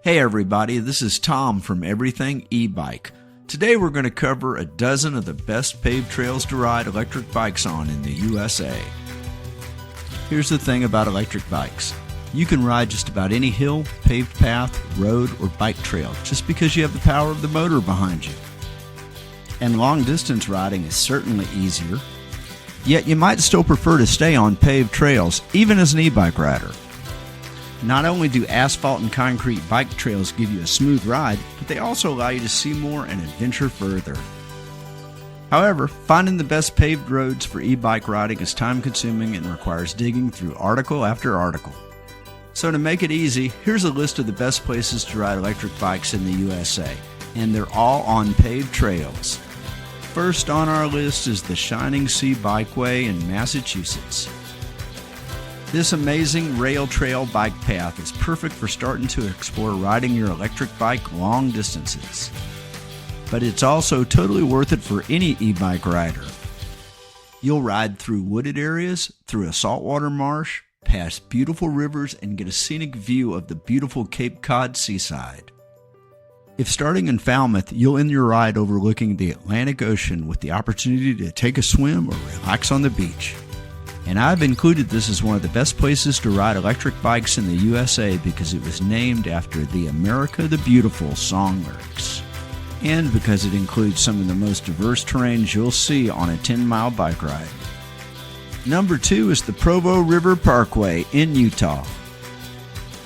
Hey everybody, this is Tom from Everything E-Bike. Today we're going to cover a dozen of the best paved trails to ride electric bikes on in the USA. Here's the thing about electric bikes. You can ride just about any hill, paved path, road, or bike trail just because you have the power of the motor behind you. And long distance riding is certainly easier, yet you might still prefer to stay on paved trails even as an e-bike rider. Not only do asphalt and concrete bike trails give you a smooth ride, but they also allow you to see more and adventure further. However, finding the best paved roads for e-bike riding is time-consuming and requires digging through article after article. So to make it easy, here's a list of the best places to ride electric bikes in the USA, and they're all on paved trails. First on our list is the Shining Sea Bikeway in Massachusetts. This amazing rail trail bike path is perfect for starting to explore riding your electric bike long distances. But it's also totally worth it for any e-bike rider. You'll ride through wooded areas, through a saltwater marsh, past beautiful rivers, and get a scenic view of the beautiful Cape Cod seaside. If starting in Falmouth, you'll end your ride overlooking the Atlantic Ocean with the opportunity to take a swim or relax on the beach. And I've included this as one of the best places to ride electric bikes in the USA because it was named after the America the Beautiful song lyrics, and because it includes some of the most diverse terrains you'll see on a 10-mile bike ride. Number 2 is the Provo River Parkway in Utah.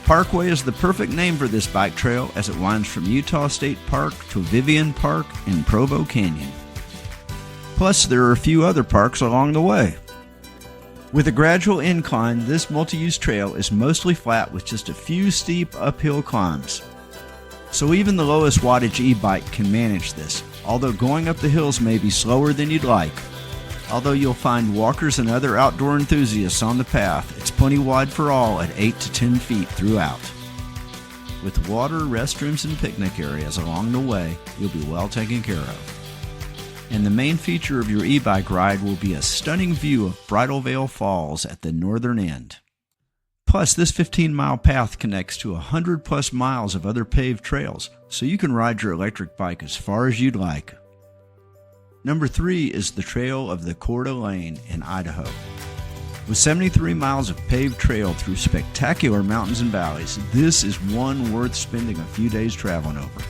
Parkway is the perfect name for this bike trail as it winds from Utah State Park to Vivian Park in Provo Canyon. Plus, there are a few other parks along the way. With a gradual incline, this multi-use trail is mostly flat with just a few steep uphill climbs. So even the lowest wattage e-bike can manage this, although going up the hills may be slower than you'd like. Although you'll find walkers and other outdoor enthusiasts on the path, it's plenty wide for all at 8 to 10 feet throughout. With water, restrooms, and picnic areas along the way, you'll be well taken care of. And the main feature of your e-bike ride will be a stunning view of Bridal Veil Falls at the northern end. Plus, this 15-mile path connects to 100-plus miles of other paved trails, so you can ride your electric bike as far as you'd like. Number 3 is the Trail of the Coeur d'Alene in Idaho. With 73 miles of paved trail through spectacular mountains and valleys, this is one worth spending a few days traveling over.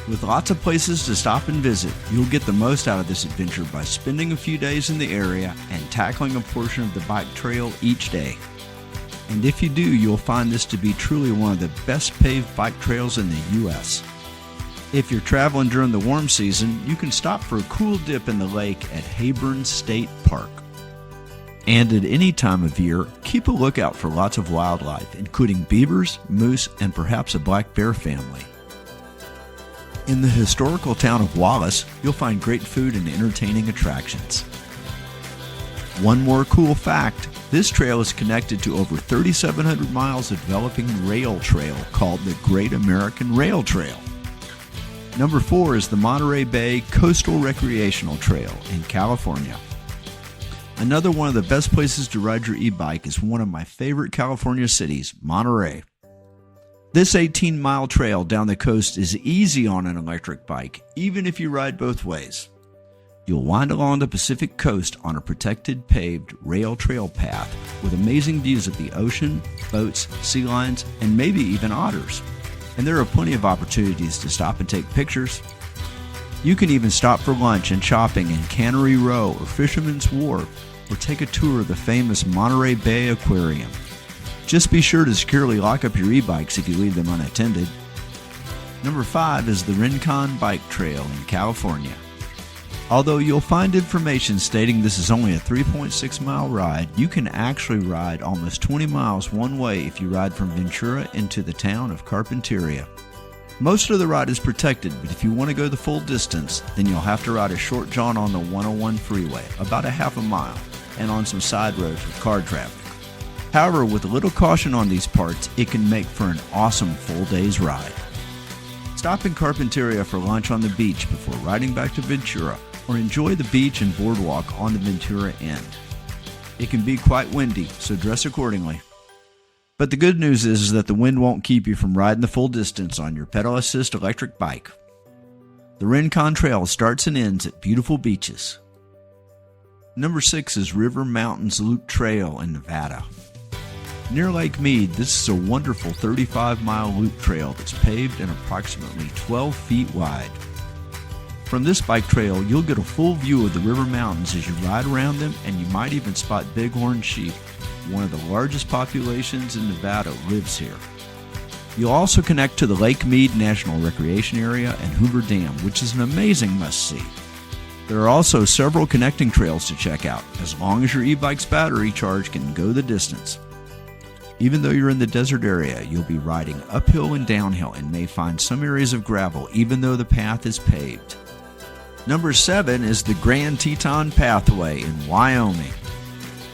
With lots of places to stop and visit, you'll get the most out of this adventure by spending a few days in the area and tackling a portion of the bike trail each day. And if you do, you'll find this to be truly one of the best paved bike trails in the U.S. If you're traveling during the warm season, you can stop for a cool dip in the lake at Hayburn State Park. And at any time of year, keep a lookout for lots of wildlife, including beavers, moose, and perhaps a black bear family. In the historical town of Wallace, you'll find great food and entertaining attractions. One more cool fact, this trail is connected to over 3,700 miles of developing rail trail called the Great American Rail Trail. Number 4 is the Monterey Bay Coastal Recreational Trail in California. Another one of the best places to ride your e-bike is one of my favorite California cities, Monterey. This 18-mile trail down the coast is easy on an electric bike, even if you ride both ways. You'll wind along the Pacific coast on a protected paved rail trail path with amazing views of the ocean, boats, sea lions, and maybe even otters. And there are plenty of opportunities to stop and take pictures. You can even stop for lunch and shopping in Cannery Row or Fisherman's Wharf, or take a tour of the famous Monterey Bay Aquarium. Just be sure to securely lock up your e-bikes if you leave them unattended. Number 5 is the Rincon Bike Trail in California. Although you'll find information stating this is only a 3.6-mile ride, you can actually ride almost 20 miles one way if you ride from Ventura into the town of Carpinteria. Most of the ride is protected, but if you want to go the full distance, then you'll have to ride a short jaunt on the 101 freeway, about a half a mile, and on some side roads with car traffic. However, with a little caution on these parts, it can make for an awesome full day's ride. Stop in Carpinteria for lunch on the beach before riding back to Ventura, or enjoy the beach and boardwalk on the Ventura end. It can be quite windy, so dress accordingly. But the good news is that the wind won't keep you from riding the full distance on your pedal assist electric bike. The Rincon Trail starts and ends at beautiful beaches. Number 6 is River Mountains Loop Trail in Nevada. Near Lake Mead, this is a wonderful 35-mile loop trail that's paved and approximately 12 feet wide. From this bike trail, you'll get a full view of the river mountains as you ride around them, and you might even spot bighorn sheep. One of the largest populations in Nevada lives here. You'll also connect to the Lake Mead National Recreation Area and Hoover Dam, which is an amazing must-see. There are also several connecting trails to check out, as long as your e-bike's battery charge can go the distance. Even though you're in the desert area, you'll be riding uphill and downhill and may find some areas of gravel even though the path is paved. Number 7 is the Grand Teton Pathway in Wyoming.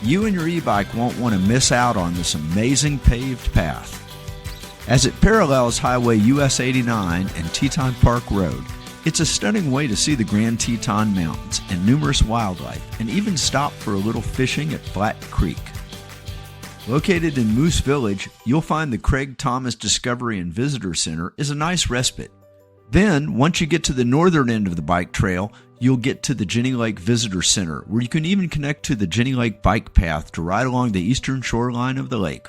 You and your e-bike won't want to miss out on this amazing paved path. As it parallels Highway US 89 and Teton Park Road, it's a stunning way to see the Grand Teton Mountains and numerous wildlife, and even stop for a little fishing at Flat Creek. Located in Moose Village, you'll find the Craig Thomas Discovery and Visitor Center is a nice respite. Then, once you get to the northern end of the bike trail, you'll get to the Jenny Lake Visitor Center, where you can even connect to the Jenny Lake Bike Path to ride along the eastern shoreline of the lake.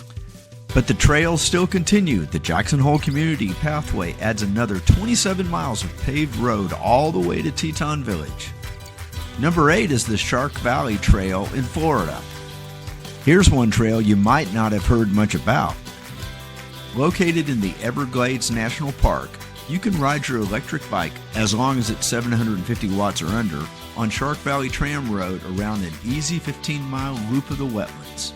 But the trails still continue. The Jackson Hole Community Pathway adds another 27 miles of paved road all the way to Teton Village. Number 8 is the Shark Valley Trail in Florida. Here's one trail you might not have heard much about. Located in the Everglades National Park, you can ride your electric bike, as long as it's 750 watts or under, on Shark Valley Tram Road around an easy 15-mile loop of the wetlands.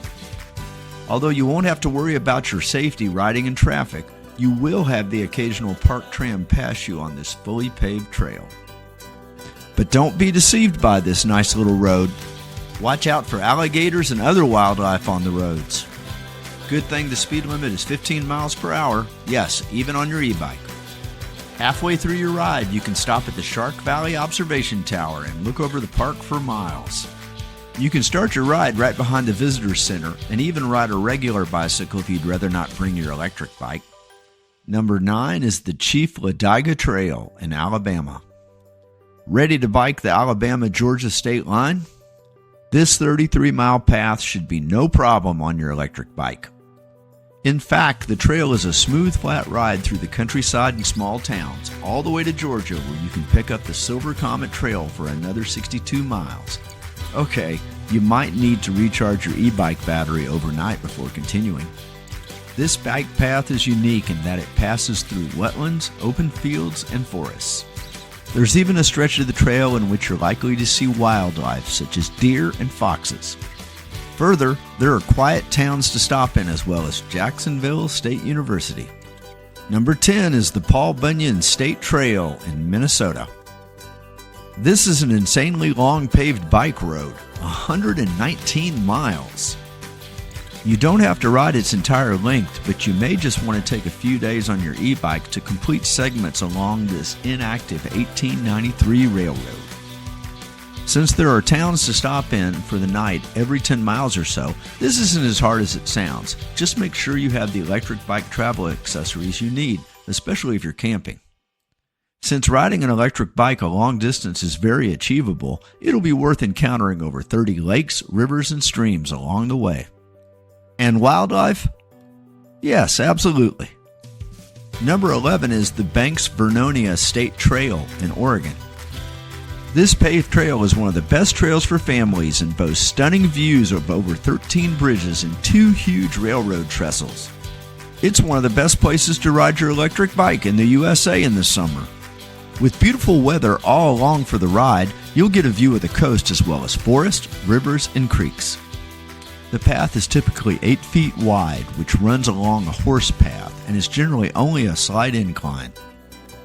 Although you won't have to worry about your safety riding in traffic, you will have the occasional park tram pass you on this fully paved trail. But don't be deceived by this nice little road. Watch out for alligators and other wildlife on the roads. Good thing the speed limit is 15 miles per hour, yes, even on your e-bike. Halfway through your ride, you can stop at the Shark Valley Observation Tower and look over the park for miles. You can start your ride right behind the Visitor Center and even ride a regular bicycle if you'd rather not bring your electric bike. Number 9 is the Chief Ladiga Trail in Alabama. Ready to bike the Alabama-Georgia state line? This 33-mile path should be no problem on your electric bike. In fact, the trail is a smooth, flat ride through the countryside and small towns, all the way to Georgia, where you can pick up the Silver Comet Trail for another 62 miles. Okay, you might need to recharge your e-bike battery overnight before continuing. This bike path is unique in that it passes through wetlands, open fields, and forests. There's even a stretch of the trail in which you're likely to see wildlife, such as deer and foxes. Further, there are quiet towns to stop in, as well as Jacksonville State University. Number 10 is the Paul Bunyan State Trail in Minnesota. This is an insanely long paved bike road, 119 miles. You don't have to ride its entire length, but you may just want to take a few days on your e-bike to complete segments along this inactive 1893 railroad. Since there are towns to stop in for the night every 10 miles or so, this isn't as hard as it sounds. Just make sure you have the electric bike travel accessories you need, especially if you're camping. Since riding an electric bike a long distance is very achievable, it'll be worth encountering over 30 lakes, rivers, and streams along the way. And wildlife? Yes, absolutely. Number 11 is the Banks-Vernonia State Trail in Oregon. This paved trail is one of the best trails for families and boasts stunning views of over 13 bridges and 2 huge railroad trestles. It's one of the best places to ride your electric bike in the USA in the summer. With beautiful weather all along for the ride, you'll get a view of the coast as well as forest, rivers, and creeks. The path is typically 8 feet wide, which runs along a horse path and is generally only a slight incline.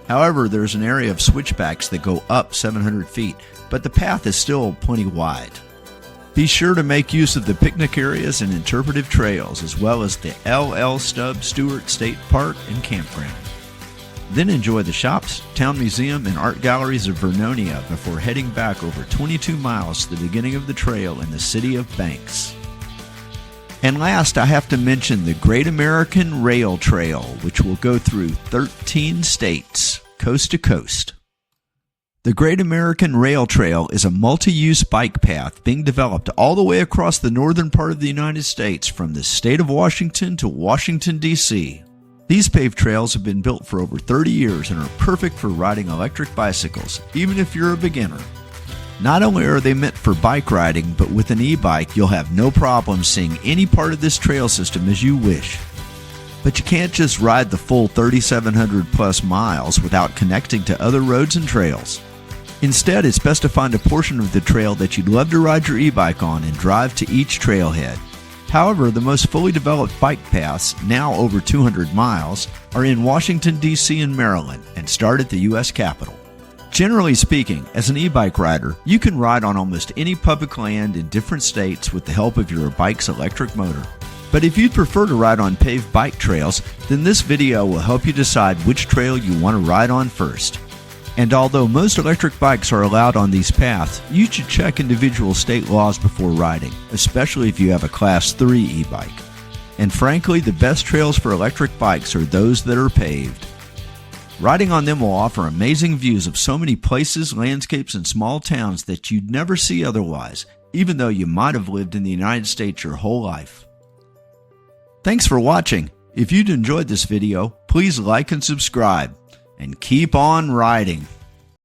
However, there's an area of switchbacks that go up 700 feet, but the path is still plenty wide. Be sure to make use of the picnic areas and interpretive trails, as well as the L.L. Stubb Stewart State Park and Campground. Then enjoy the shops, town museum, and art galleries of Vernonia before heading back over 22 miles to the beginning of the trail in the city of Banks. And last, I have to mention the Great American Rail Trail, which will go through 13 states, coast to coast. The Great American Rail Trail is a multi-use bike path being developed all the way across the northern part of the United States from the state of Washington to Washington, D.C. These paved trails have been built for over 30 years and are perfect for riding electric bicycles, even if you're a beginner. Not only are they meant for bike riding, but with an e-bike, you'll have no problem seeing any part of this trail system as you wish. But you can't just ride the full 3,700 plus miles without connecting to other roads and trails. Instead, it's best to find a portion of the trail that you'd love to ride your e-bike on and drive to each trailhead. However, the most fully developed bike paths, now over 200 miles, are in Washington, D.C. and Maryland and start at the U.S. Capitol. Generally speaking, as an e-bike rider, you can ride on almost any public land in different states with the help of your bike's electric motor. But if you'd prefer to ride on paved bike trails, then this video will help you decide which trail you want to ride on first. And although most electric bikes are allowed on these paths, you should check individual state laws before riding, especially if you have a Class 3 e-bike. And frankly, the best trails for electric bikes are those that are paved. Riding on them will offer amazing views of so many places, landscapes, and small towns that you'd never see otherwise, even though you might have lived in the United States your whole life. Thanks for watching. If you'd enjoyed this video, please like and subscribe, and keep on riding.